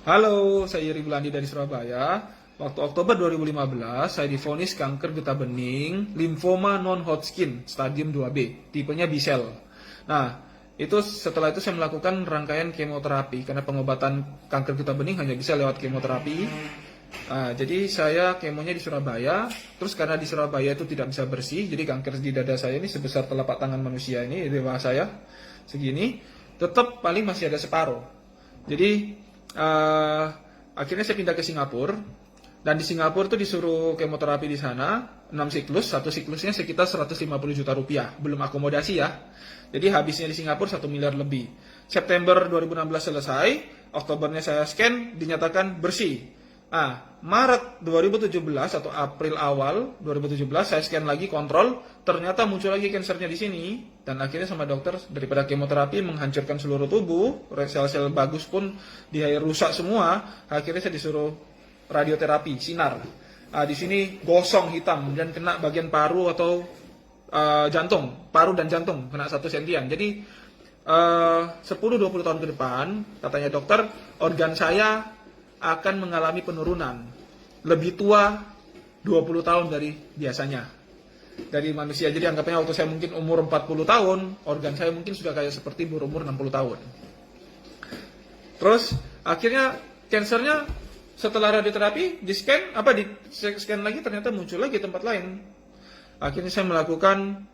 Halo, saya Yeri Bulandi dari Surabaya. Waktu Oktober 2015, saya divonis kanker getah bening, limfoma non-Hodgkin, stadium 2B, tipenya B-cell. Nah, setelah itu saya melakukan rangkaian kemoterapi, karena pengobatan kanker getah bening hanya bisa lewat kemoterapi. Nah, jadi saya kemonya di Surabaya, terus karena di Surabaya itu tidak bisa bersih, jadi kanker di dada saya ini sebesar telapak tangan manusia ini, dewasa saya, segini, tetap paling masih ada separuh. Jadi akhirnya saya pindah ke Singapura, dan di Singapura tuh disuruh kemoterapi di sana 6 siklus, satu siklusnya sekitar 150 juta rupiah, belum akomodasi ya. Jadi habisnya di Singapura 1 miliar lebih. September 2016 selesai, Oktobernya saya scan, dinyatakan bersih. Maret 2017 atau April awal 2017 saya scan lagi, kontrol, ternyata muncul lagi kansernya di sini, dan akhirnya sama dokter, daripada kemoterapi menghancurkan seluruh tubuh, sel-sel bagus pun rusak semua, akhirnya saya disuruh radioterapi sinar. Di sini gosong hitam dan kena bagian paru atau jantung, paru dan jantung kena 1 sentian. Jadi 10-20 tahun ke depan, katanya dokter, organ saya akan mengalami penurunan, lebih tua 20 tahun dari biasanya, dari manusia. Jadi anggapnya waktu saya mungkin umur 40 tahun, organ saya mungkin sudah kayak seperti berumur 60 tahun. Terus akhirnya kansernya setelah radioterapi di scan lagi, ternyata muncul lagi tempat lain. Akhirnya saya melakukan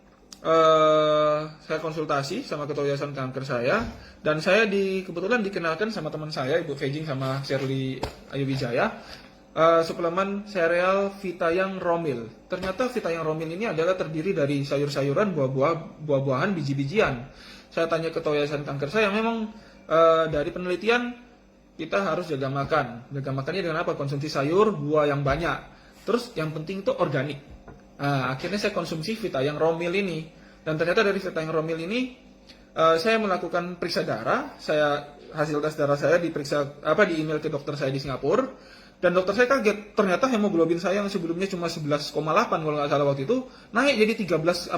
saya konsultasi sama ketua yayasan kanker saya, dan saya kebetulan dikenalkan sama teman saya, Ibu Fejing sama Shirley Ayu Wijaya, suplemen sereal Vitayang Romil. Ternyata Vitayang Romil ini adalah terdiri dari sayur-sayuran, buah-buahan, biji-bijian. Saya tanya ketua yayasan kanker saya, memang dari penelitian kita harus jaga makan. Jaga makannya dengan apa? Konsumsi sayur, buah yang banyak. Terus yang penting itu organik. Akhirnya saya konsumsi Vitayang Romil ini, dan ternyata dari Vitayang Romil ini saya melakukan periksa darah. Hasil tes darah saya diperiksa di email ke dokter saya di Singapura, dan dokter saya kaget, ternyata hemoglobin saya yang sebelumnya cuma 11,8 kalau nggak salah waktu itu, naik jadi 13,2.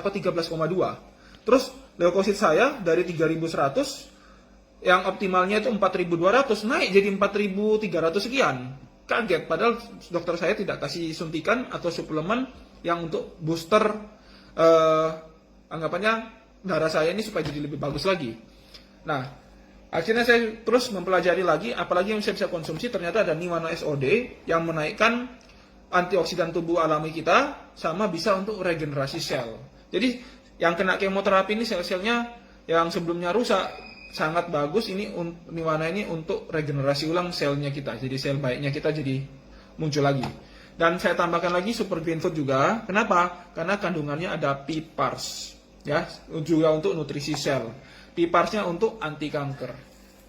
Terus leukosit saya dari 3.100 yang optimalnya itu 4.200 naik jadi 4.300 sekian. Kaget, padahal dokter saya tidak kasih suntikan atau suplemen yang untuk booster anggapannya darah saya ini supaya jadi lebih bagus lagi. Nah, akhirnya saya terus mempelajari lagi, apalagi yang saya bisa konsumsi. Ternyata ada Niwana SOD yang menaikkan antioksidan tubuh alami kita, sama bisa untuk regenerasi sel. Jadi yang kena kemoterapi ini sel-selnya yang sebelumnya rusak, sangat bagus ini Niwana ini untuk regenerasi ulang selnya kita. Jadi sel baiknya kita jadi muncul lagi. Dan saya tambahkan lagi super green food juga. Kenapa? Karena kandungannya ada PPARS, ya, juga untuk nutrisi sel. PPARS-nya untuk anti kanker.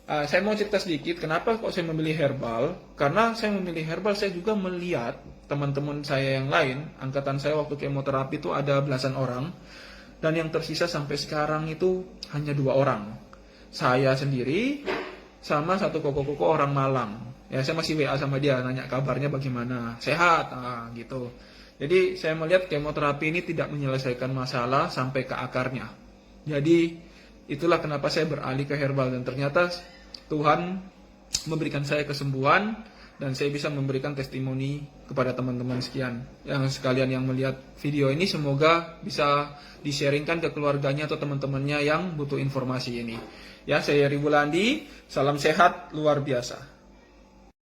Saya mau cerita sedikit kenapa kok saya memilih herbal. Karena saya memilih herbal, saya juga melihat teman-teman saya yang lain, angkatan saya waktu kemoterapi itu ada belasan orang, dan yang tersisa sampai sekarang itu hanya 2 orang. Saya sendiri sama satu koko-koko orang Malang. Ya, saya masih WA sama dia, nanya kabarnya bagaimana, sehat, gitu. Jadi saya melihat kemoterapi ini tidak menyelesaikan masalah sampai ke akarnya. Jadi itulah kenapa saya beralih ke herbal, dan ternyata Tuhan memberikan saya kesembuhan, dan saya bisa memberikan testimoni kepada teman-teman sekian. Yang sekalian yang melihat video ini, semoga bisa di-sharingkan ke keluarganya atau teman-temannya yang butuh informasi ini. Ya, saya Yeri Bulandi, salam sehat luar biasa.